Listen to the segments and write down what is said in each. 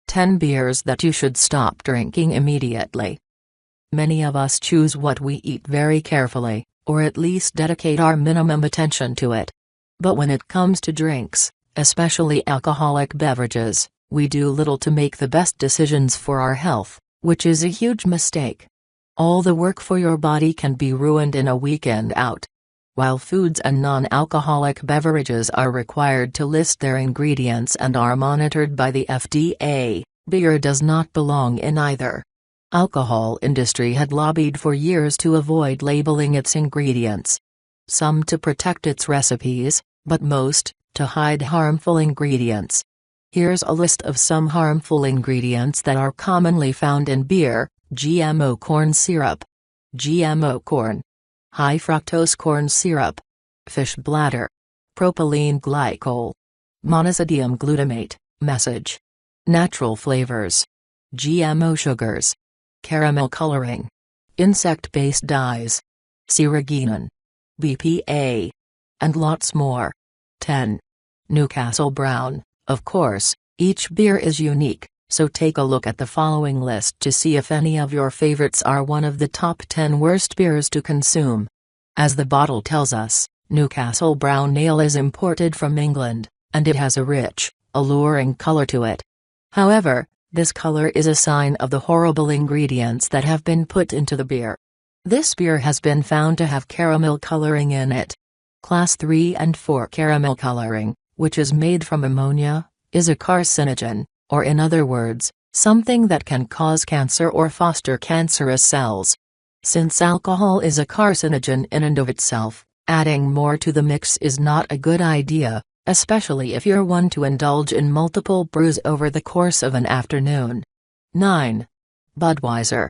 10 beers that you should stop drinking immediately. Many of us choose what we eat very carefully, or at least dedicate our minimum attention to it. But when it comes to drinks, especially alcoholic beverages, we do little to make the best decisions for our health, which is a huge mistake. All the work for your body can be ruined in a weekend out. While foods and non-alcoholic beverages are required to list their ingredients and are monitored by the FDA, beer does not belong in either. Alcohol industry had lobbied for years to avoid labeling its ingredients. Some to protect its recipes, but most, to hide harmful ingredients. Here's a list of some harmful ingredients that are commonly found in beer: GMO corn syrup, GMO corn, high fructose corn syrup, fish bladder, propylene glycol, monosodium glutamate, message, natural flavors, GMO sugars, caramel coloring, insect-based dyes, carrageenan, BPA, and lots more. 10. Newcastle Brown. Of course, each beer is unique, so take a look at the following list to see if any of your favorites are one of the top 10 worst beers to consume. As the bottle tells us, Newcastle Brown Ale is imported from England, and it has a rich, alluring color to it. However, this color is a sign of the horrible ingredients that have been put into the beer. This beer has been found to have caramel coloring in it. Class 3 and 4 caramel coloring, which is made from ammonia, is a carcinogen, or in other words, something that can cause cancer or foster cancerous cells. Since alcohol is a carcinogen in and of itself, adding more to the mix is not a good idea, especially if you're one to indulge in multiple brews over the course of an afternoon. 9. Budweiser.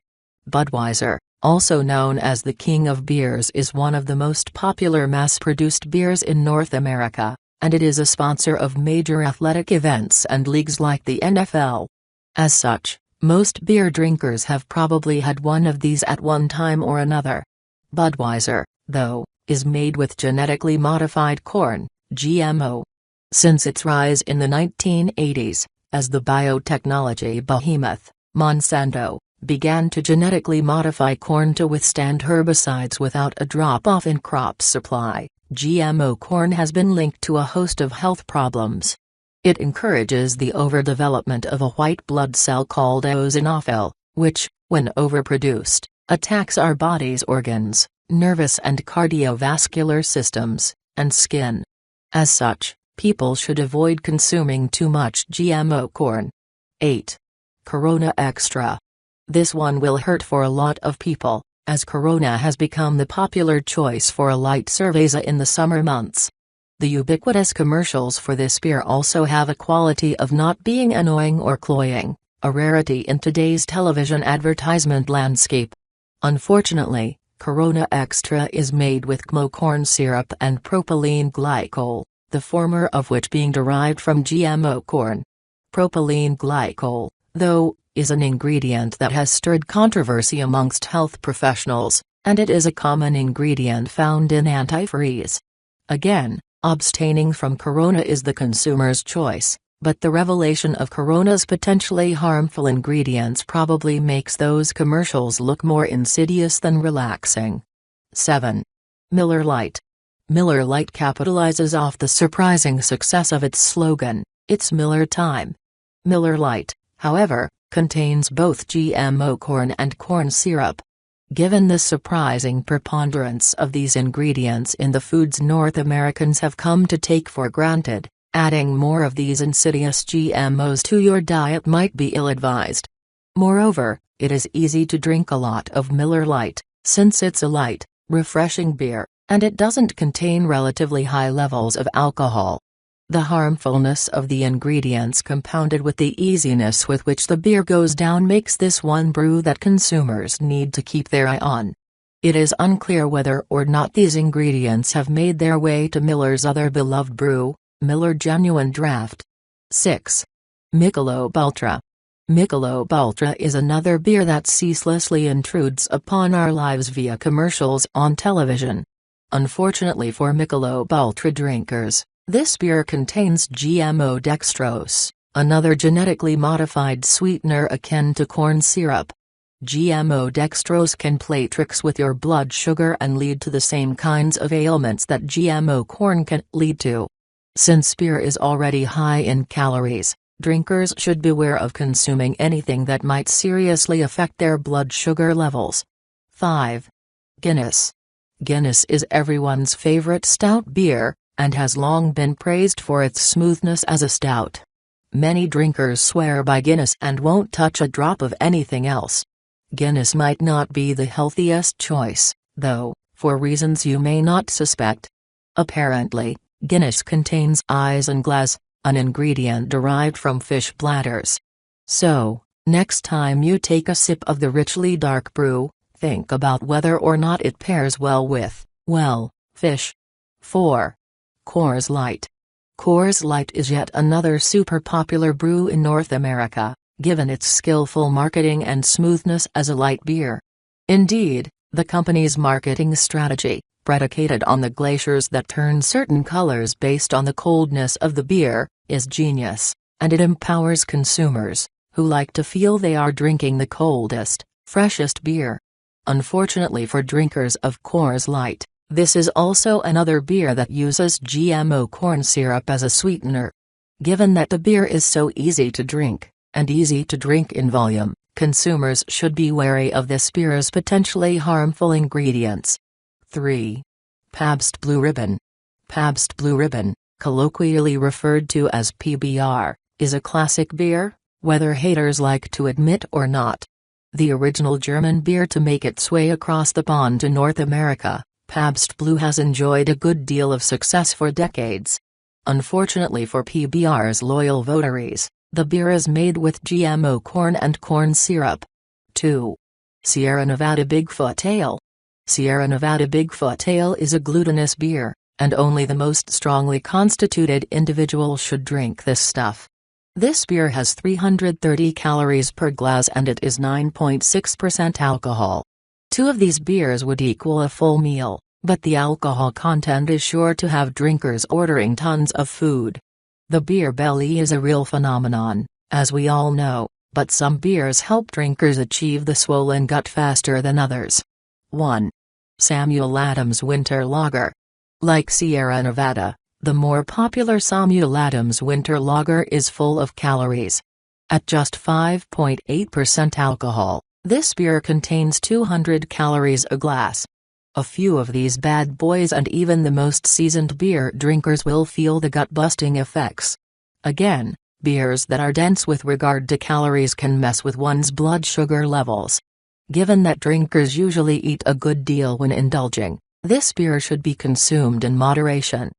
Budweiser, also known as the king of beers, is one of the most popular mass-produced beers in North America, and it is a sponsor of major athletic events and leagues like the NFL. As such, most beer drinkers have probably had one of these at one time or another. Budweiser, though, is made with genetically modified corn, GMO. Since its rise in the 1980s, as the biotechnology behemoth, Monsanto, began to genetically modify corn to withstand herbicides without a drop-off in crop supply, GMO corn has been linked to a host of health problems. It encourages the overdevelopment of a white blood cell called eosinophil, which, when overproduced, attacks our body's organs, nervous and cardiovascular systems, and skin. As such, people should avoid consuming too much GMO corn. 8. Corona Extra. This one will hurt for a lot of people, as Corona has become the popular choice for a light cerveza in the summer months. The ubiquitous commercials for this beer also have a quality of not being annoying or cloying, a rarity in today's television advertisement landscape. Unfortunately, Corona Extra is made with GMO corn syrup and propylene glycol, the former of which being derived from GMO corn. Propylene glycol, though, is an ingredient that has stirred controversy amongst health professionals, and it is a common ingredient found in antifreeze. Again, abstaining from Corona is the consumer's choice, but the revelation of Corona's potentially harmful ingredients probably makes those commercials look more insidious than relaxing. 7. Miller Lite. Miller Lite capitalizes off the surprising success of its slogan, "It's Miller Time." Miller Lite, however, contains both GMO corn and corn syrup. Given the surprising preponderance of these ingredients in the foods North Americans have come to take for granted, adding more of these insidious GMOs to your diet might be ill-advised. Moreover, it is easy to drink a lot of Miller Lite, since it's a light, refreshing beer, and it doesn't contain relatively high levels of alcohol. The harmfulness of the ingredients compounded with the easiness with which the beer goes down makes this one brew that consumers need to keep their eye on. It is unclear whether or not these ingredients have made their way to Miller's other beloved brew, Miller Genuine Draft. 6. Michelob Ultra. Michelob Ultra is another beer that ceaselessly intrudes upon our lives via commercials on television. Unfortunately for Michelob Ultra drinkers, this beer contains GMO dextrose, another genetically modified sweetener akin to corn syrup. GMO dextrose can play tricks with your blood sugar and lead to the same kinds of ailments that GMO corn can lead to. Since beer is already high in calories, drinkers should beware of consuming anything that might seriously affect their blood sugar levels. 5. Guinness. Guinness is everyone's favorite stout beer, and has long been praised for its smoothness as a stout. Many drinkers swear by Guinness and won't touch a drop of anything else. Guinness might not be the healthiest choice, though, for reasons you may not suspect. Apparently, Guinness contains isinglass, an ingredient derived from fish bladders. So, next time you take a sip of the richly dark brew, think about whether or not it pairs well with, well, fish. 4. Coors Light. Coors Light is yet another super popular brew in North America, given its skillful marketing and smoothness as a light beer. Indeed, the company's marketing strategy, predicated on the glaciers that turn certain colors based on the coldness of the beer, is genius, and it empowers consumers, who like to feel they are drinking the coldest, freshest beer. Unfortunately for drinkers of Coors Light, this is also another beer that uses GMO corn syrup as a sweetener. Given that the beer is so easy to drink, and easy to drink in volume, consumers should be wary of this beer's potentially harmful ingredients. 3. Pabst Blue Ribbon. Pabst Blue Ribbon, colloquially referred to as PBR, is a classic beer, whether haters like to admit or not. The original German beer to make its way across the pond to North America, Pabst Blue has enjoyed a good deal of success for decades. Unfortunately for PBR's loyal votaries, the beer is made with GMO corn and corn syrup. 2. Sierra Nevada Bigfoot Ale. Sierra Nevada Bigfoot Ale is a glutinous beer, and only the most strongly constituted individual should drink this stuff. This beer has 330 calories per glass and it is 9.6% alcohol. 2 of these beers would equal a full meal, but the alcohol content is sure to have drinkers ordering tons of food. The beer belly is a real phenomenon, as we all know, but some beers help drinkers achieve the swollen gut faster than others. 1. Samuel Adams Winter Lager. Like Sierra Nevada, the more popular Samuel Adams Winter Lager is full of calories. At just 5.8% alcohol, this beer contains 200 calories a glass. A few of these bad boys and even the most seasoned beer drinkers will feel the gut-busting effects. Again, beers that are dense with regard to calories can mess with one's blood sugar levels. Given that drinkers usually eat a good deal when indulging, this beer should be consumed in moderation.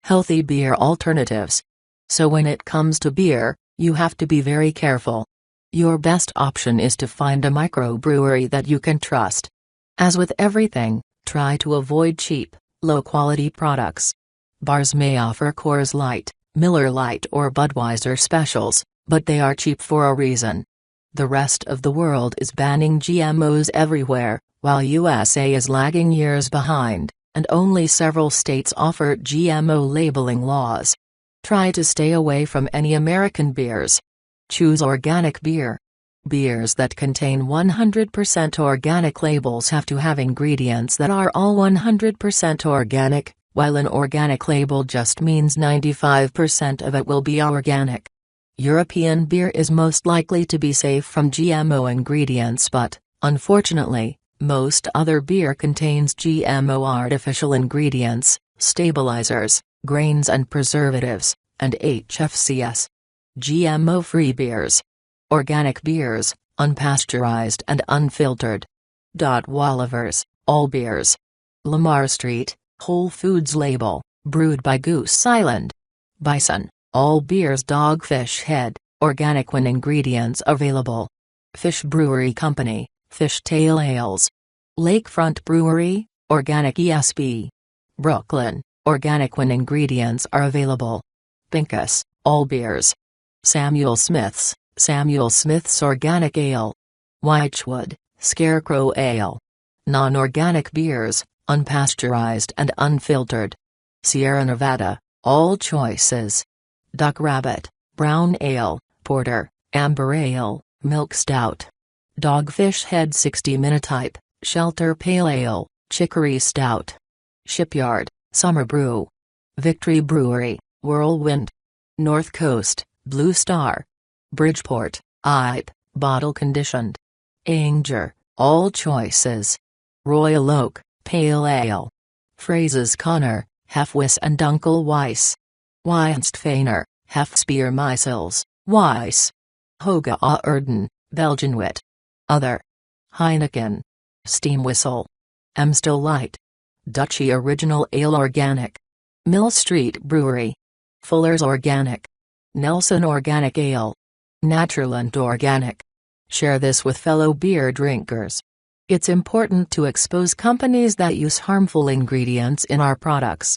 Healthy beer alternatives. So when it comes to beer, you have to be very careful. Your best option is to find a microbrewery that you can trust. As with everything, try to avoid cheap, low-quality products. Bars may offer Coors Light, Miller Lite or Budweiser specials, but they are cheap for a reason. The rest of the world is banning GMOs everywhere, while USA is lagging years behind, and only several states offer GMO labeling laws. Try to stay away from any American beers. Choose organic beer. Beers that contain 100% organic labels have to have ingredients that are all 100% organic, while an organic label just means 95% of it will be organic. European beer is most likely to be safe from GMO ingredients, but, unfortunately, most other beer contains GMO artificial ingredients, stabilizers, grains and preservatives, and HFCS. GMO-free beers. Organic beers, unpasteurized and unfiltered. Walliver's, all beers. Lamar Street, Whole Foods label, brewed by Goose Island. Bison, all beers. Dogfish Head, organic when ingredients available. Fish Brewery Company, Fishtail Ales. Lakefront Brewery, organic ESB. Brooklyn, organic when ingredients are available. Pincus, all beers. Samuel Smith's Organic Ale. Wychwood, Scarecrow Ale. Non-organic beers, unpasteurized and unfiltered. Sierra Nevada, all choices. Duck Rabbit, brown ale, porter, amber ale, milk stout. Dogfish Head 60-minute type, shelter pale ale, chicory stout. Shipyard, summer brew. Victory Brewery, Whirlwind. North Coast, Blue Star. Bridgeport, IPE, bottle conditioned. Anger, all choices. Royal Oak, pale ale. Phrases Connor, Hefweiss and Dunkel Weiss. Weinstfeiner, Hefspeermeisels, Weiss. Hoga Erden, Belgian wit. Other. Heineken. Steam Whistle. Amstel Light. Dutchy Original Ale Organic. Mill Street Brewery. Fuller's Organic. Nelson Organic Ale. Naturland Organic. Share this with fellow beer drinkers. It's important to expose companies that use harmful ingredients in our products.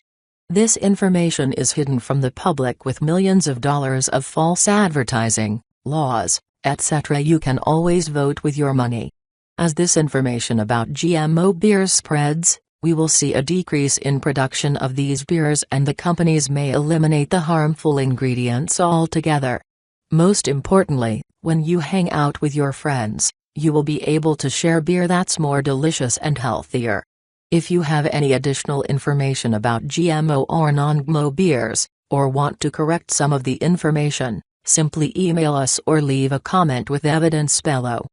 This information is hidden from the public with millions of dollars of false advertising, laws, etc. You can always vote with your money. As this information about GMO beers spreads, we will see a decrease in production of these beers and the companies may eliminate the harmful ingredients altogether. Most importantly, when you hang out with your friends, you will be able to share beer that's more delicious and healthier. If you have any additional information about GMO or non-GMO beers, or want to correct some of the information, simply email us or leave a comment with evidence below.